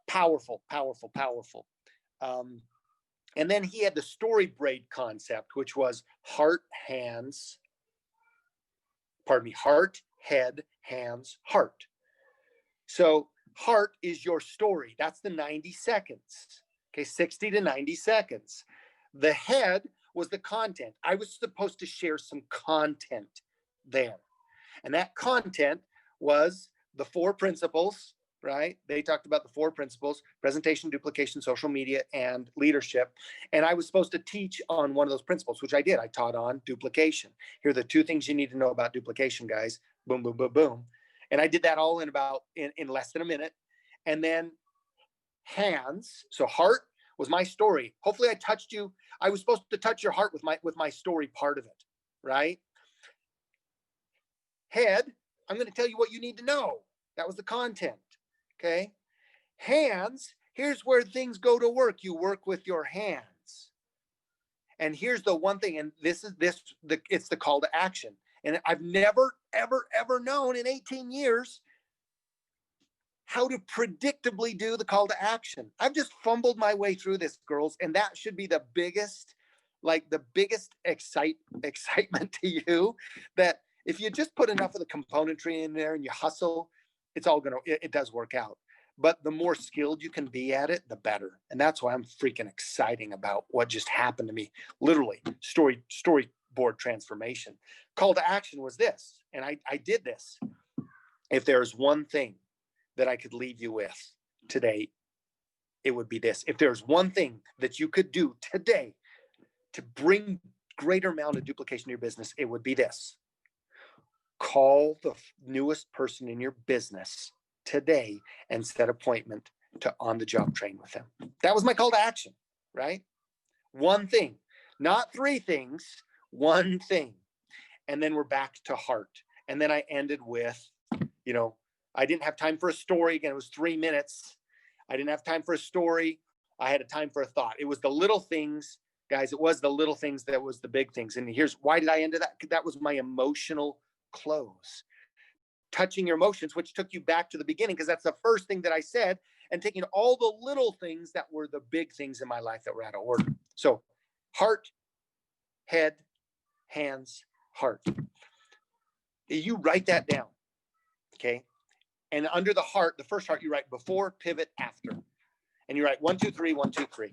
Powerful, powerful, powerful. And then he had the story braid concept, which was heart, head, hands, heart. So heart is your story. That's the 90 seconds. Okay, 60 to 90 seconds. The head was the content. I was supposed to share some content there. And that content was the 4 principles, right? They talked about the 4 principles: presentation, duplication, social media, and leadership. And I was supposed to teach on one of those principles, which I did. I taught on duplication. Here are the 2 things you need to know about duplication, guys. Boom, boom, boom, boom. And I did that all in less than a minute. And then hands. So heart was my story. Hopefully I touched you. I was supposed to touch your heart with my story part of it, right? Head, I'm going to tell you what you need to know. That was the content. Okay. Hands, here's where things go to work. You work with your hands. And here's the one thing, and it's the call to action. And I've never, ever, ever known in 18 years how to predictably do the call to action. I've just fumbled my way through this, girls. And that should be the biggest excitement to you, that if you just put enough of the componentry in there and you hustle, it does work out. But the more skilled you can be at it, the better. And that's why I'm freaking exciting about what just happened to me. Literally, storyboard transformation. Call to action was this. And I did this. If there's one thing that I could leave you with today, it would be this. If there's one thing that you could do today to bring greater amount of duplication to your business, it would be this. Call the newest person in your business today and set appointment to on-the-job train with them. That was my call to action, right? One thing, not 3 things, one thing. And then we're back to heart. And then I ended with, I didn't have time for a story. Again, it was 3 minutes. I didn't have time for a story. I had a time for a thought. It was the little things, guys. It was the little things that was the big things. And here's why did I end that? That was my emotional close. Touching your emotions, which took you back to the beginning, because that's the first thing that I said, and taking all the little things that were the big things in my life that were out of order. So heart, head, hands, heart. You write that down, okay? And under the heart, the first heart, you write before, pivot, after. And you write 1, 2, 3, 1, 2, 3.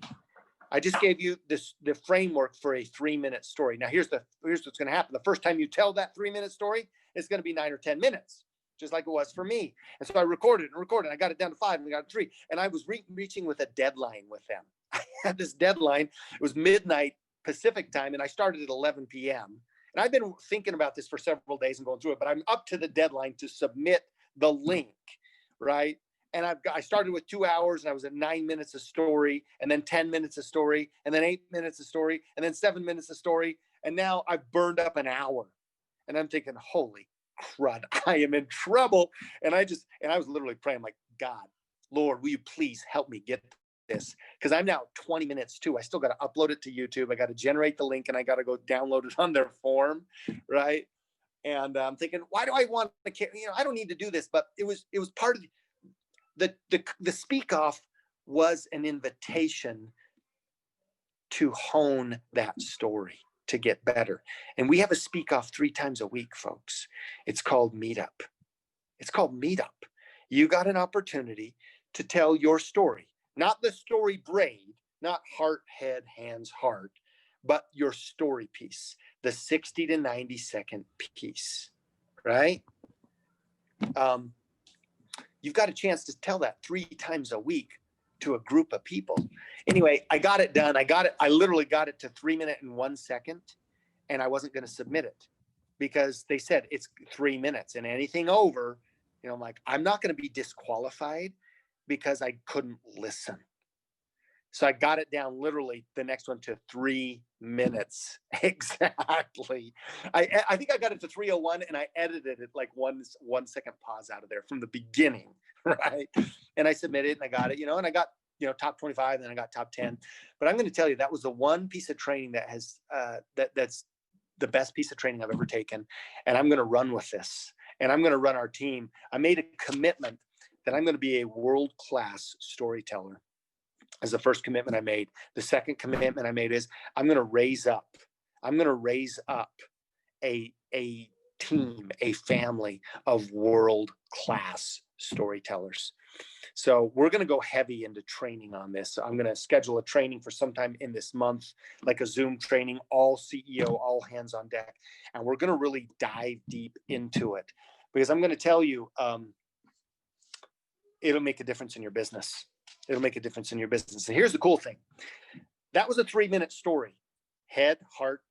I just gave you the framework for a 3-minute story. Now here's what's going to happen. The first time you tell that 3-minute story, it's going to be 9 or 10 minutes, just like it was for me. And so I recorded. I got it down to 5 and I got to 3. And I was reaching with a deadline with them. I had this deadline. It was midnight Pacific time, and I started at 11 p.m. And I've been thinking about this for several days and going through it, but I'm up to the deadline to submit the link, right? And I started with 2 hours, and I was at 9 minutes of story, and then 10 minutes of story, and then 8 minutes of story, and then 7 minutes of story. And now I've burned up an hour, and I'm thinking, holy crud, I am in trouble. And I was literally praying, like, God, Lord, will you please help me get this? Because I'm now 20 minutes too. I still got to upload it to YouTube. I got to generate the link, and I got to go download it on their form, right? And I'm thinking, why do I want to? I don't need to do this, but it was part of the speak off was an invitation to hone that story, to get better. And we have a speak off 3 times a week, folks. It's called Meetup. You got an opportunity to tell your story, not the story braid, not heart, head, hands, heart, but your story piece, the 60 to 90 second piece, right? You've got a chance to tell that 3 times a week to a group of people. Anyway, I got it done. I literally got it to 3 minutes and 1 second, and I wasn't going to submit it because they said it's 3 minutes, and anything over, I'm like, I'm not going to be disqualified because I couldn't listen. So I got it down literally the next one to 3 minutes exactly. I think I got it to 3:01, and I edited it like one second pause out of there from the beginning, right? And I submitted, and I got it, and I got top 25, then I got top 10. But I'm going to tell you, that was the one piece of training that has that's the best piece of training I've ever taken, and I'm going to run with this, and I'm going to run our team. I made a commitment that I'm going to be a world-class storyteller. As the first commitment I made. The second commitment I made is I'm going to raise up a team, a family of world-class storytellers. So we're going to go heavy into training on this. So I'm going to schedule a training for sometime in this month, like a Zoom training, all CEO, all hands on deck. And we're going to really dive deep into it, because I'm going to tell you, it'll make a difference in your business. It'll make a difference in your business. And here's the cool thing. That was a 3-minute story. Head, heart,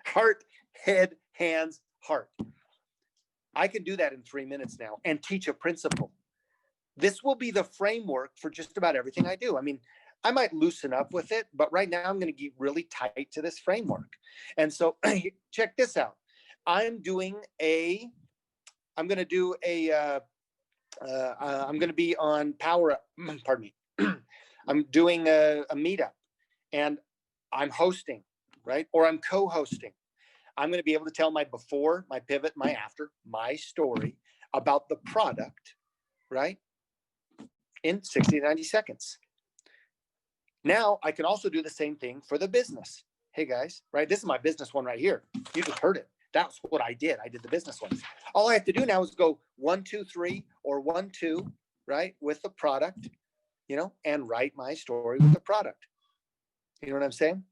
heart, head, hands, heart. I can do that in 3 minutes now and teach a principle. This will be the framework for just about everything I do. I mean, I might loosen up with it, but right now I'm going to get really tight to this framework. And so check this out. I'm going to be on Power Up. Pardon me. I'm doing a meetup, and I'm hosting, right? Or I'm co-hosting. I'm going to be able to tell my before, my pivot, my after, my story about the product, right? In 60 to 90 seconds. Now I can also do the same thing for the business. Hey guys, right? This is my business one right here. You just heard it. That's what I did. I did the business one. All I have to do now is go 1, 2, 3 or 1, 2, right? With the product, and write my story with the product. You know what I'm saying?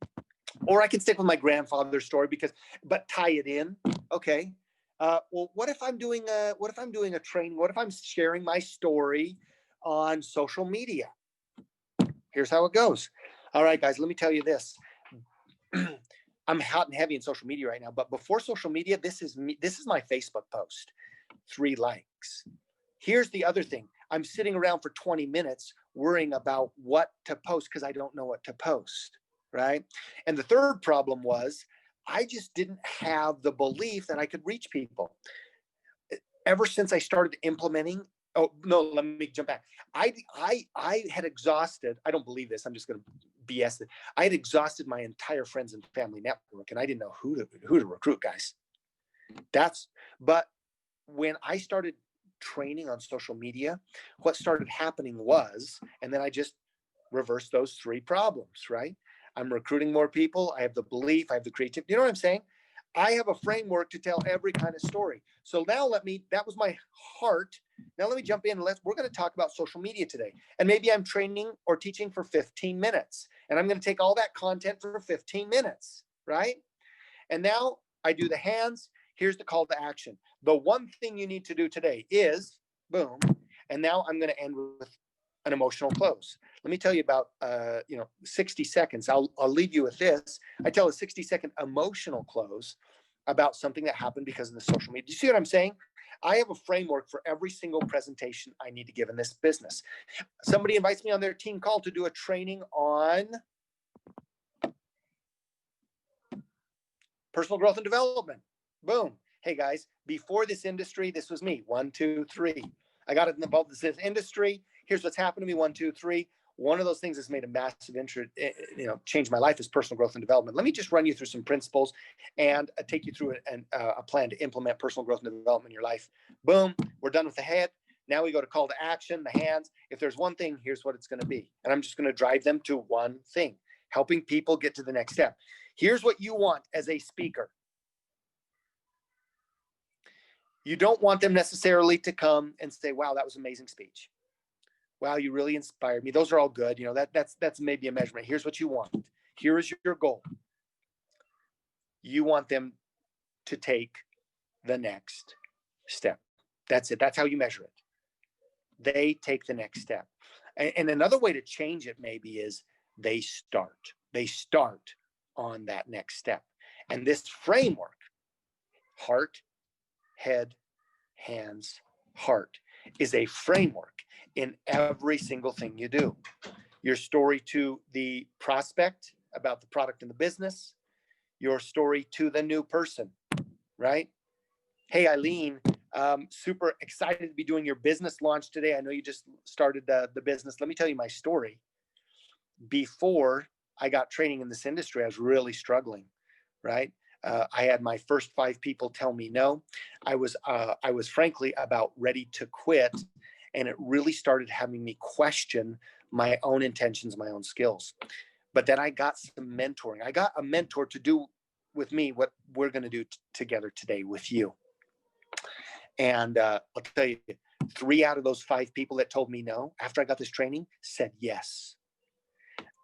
Or I can stick with my grandfather's story but tie it in. Okay. Well, what if I'm doing a training? What if I'm sharing my story on social media? Here's how it goes. All right, guys, let me tell you this. I'm hot and heavy in social media right now, but before social media, this is me. This is my Facebook post. 3 likes. Here's the other thing. I'm sitting around for 20 minutes worrying about what to post because I don't know what to post, right? And the third problem was I just didn't have the belief that I could reach people. Ever since I started implementing, oh no, let me jump back. I had exhausted, I don't believe this, I'm just going to BS it. I had exhausted my entire friends and family network, and I didn't know who to recruit, guys. But when I started training on social media, what started happening was, and then I just reversed those 3 problems, right? I'm recruiting more people. I have the belief, I have the creativity. You know what I'm saying? I have a framework to tell every kind of story. So now that was my heart. Now let me jump in. We're going to talk about social media today. And maybe I'm training or teaching for 15 minutes. And I'm going to take all that content for 15 minutes, right? And now I do the hands. Here's the call to action. The one thing you need to do today is boom. And now I'm going to end with an emotional close. Let me tell you about 60 seconds. I'll leave you with this. I tell a 60-second emotional close about something that happened because of the social media. Do you see what I'm saying? I have a framework for every single presentation I need to give in this business. Somebody invites me on their team call to do a training on personal growth and development. Boom. Hey guys, before this industry, this was me. 1, 2, 3. I got involved in this industry. Here's what's happened to me. 1, 2, 3. One of those things that's made a massive change my life is personal growth and development. Let me just run you through some principles and take you through a plan to implement personal growth and development in your life. Boom. We're done with the head. Now we go to call to action, the hands. If there's one thing, here's what it's going to be. And I'm just going to drive them to one thing, helping people get to the next step. Here's what you want as a speaker. You don't want them necessarily to come and say, wow, that was an amazing speech. Wow, you really inspired me. Those are all good. That's maybe a measurement. Here's what you want. Here is your goal. You want them to take the next step. That's it. That's how you measure it. They take the next step. And another way to change it maybe is they start. They start on that next step. And this framework, heart, head, hands, heart, is a framework in every single thing you do. Your story to the prospect about the product and the business, your story to the new person, right? Hey, Eileen, super excited to be doing your business launch today. I know you just started the business. Let me tell you my story. Before I got training in this industry, I was really struggling, right? I had my first 5 people tell me no. I was frankly about ready to quit. And it really started having me question my own intentions, my own skills. But then I got some mentoring. I got a mentor to do with me what we're going to do together today with you. And I'll tell you, 3 out of those 5 people that told me no after I got this training said yes.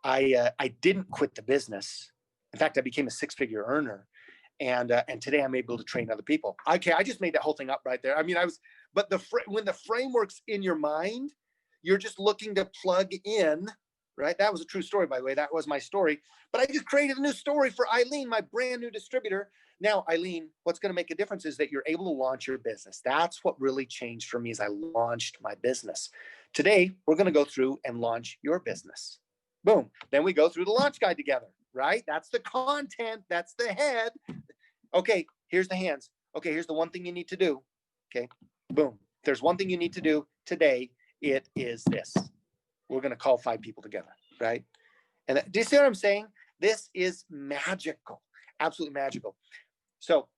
I didn't quit the business. In fact, I became a 6-figure earner. And today I'm able to train other people. Okay, I just made that whole thing up right there. I mean, but when the framework's in your mind, you're just looking to plug in, right? That was a true story, by the way. That was my story. But I just created a new story for Eileen, my brand new distributor. Now, Eileen, what's going to make a difference is that you're able to launch your business. That's what really changed for me as I launched my business. Today, we're going to go through and launch your business. Boom. Then we go through the launch guide together, right? That's the content. That's the head. Okay, here's the hands. Okay, here's the one thing you need to do. Okay, boom. If there's one thing you need to do today, it is this. We're going to call 5 people together, right? And do you see what I'm saying? This is magical, absolutely magical. So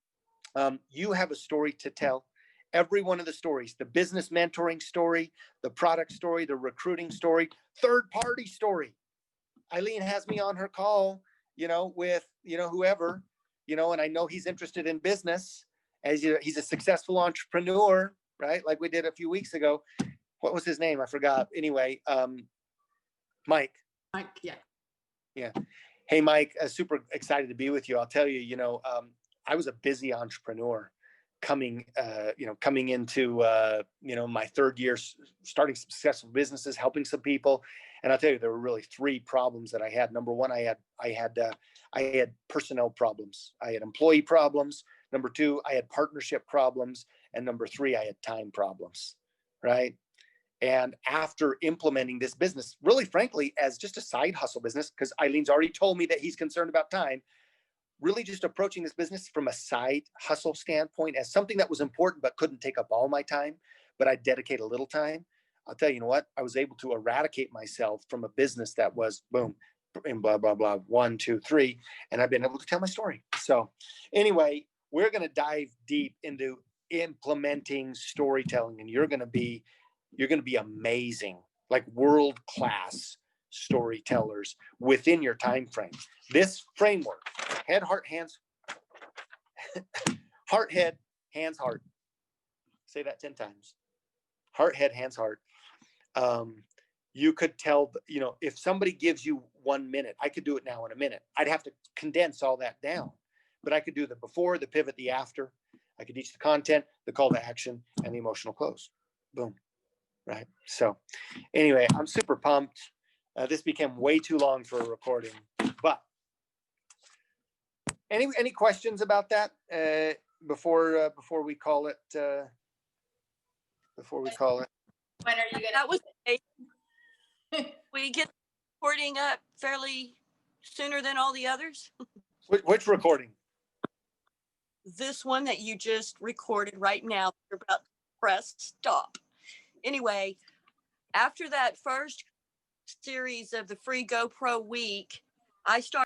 you have a story to tell. Every one of the stories, the business mentoring story, the product story, the recruiting story, third party story. Eileen has me on her call, with, whoever, and I know he's interested in business, as he's a successful entrepreneur, right? Like we did a few weeks ago. What was his name? I forgot. Anyway, Mike. Mike, yeah. Yeah. Hey, Mike, super excited to be with you. I'll tell you, I was a busy entrepreneur coming into, my 3rd year, starting successful businesses, helping some people. And I'll tell you, there were really 3 problems that I had. Number one, I had personnel problems. I had employee problems. Number 2, I had partnership problems. And number 3, I had time problems, right? And after implementing this business, really frankly, as just a side hustle business, because Eileen's already told me that he's concerned about time, really just approaching this business from a side hustle standpoint as something that was important, but couldn't take up all my time, but I'd dedicate a little time. I'll tell you, what, I was able to eradicate myself from a business that was boom, and blah, blah, blah, 1, 2, 3. And I've been able to tell my story. So anyway, we're going to dive deep into implementing storytelling, and you're going to be amazing, like world-class storytellers within your time frame. This framework, head, heart, hands, heart, head, hands, heart. Say that 10 times. Heart, head, hands, heart. You could tell, if somebody gives you 1 minute, I could do it now in a minute. I'd have to condense all that down, but I could do the before, the pivot, the after. I could teach the content, the call to action, and the emotional close. Boom. Right. So anyway, I'm super pumped. This became way too long for a recording, but any questions about that before we call it? When are you gonna? That was we get the recording up fairly sooner than all the others. Which recording? This one that you just recorded right now. You're about to press stop. Anyway, after that first series of the free GoPro week, I started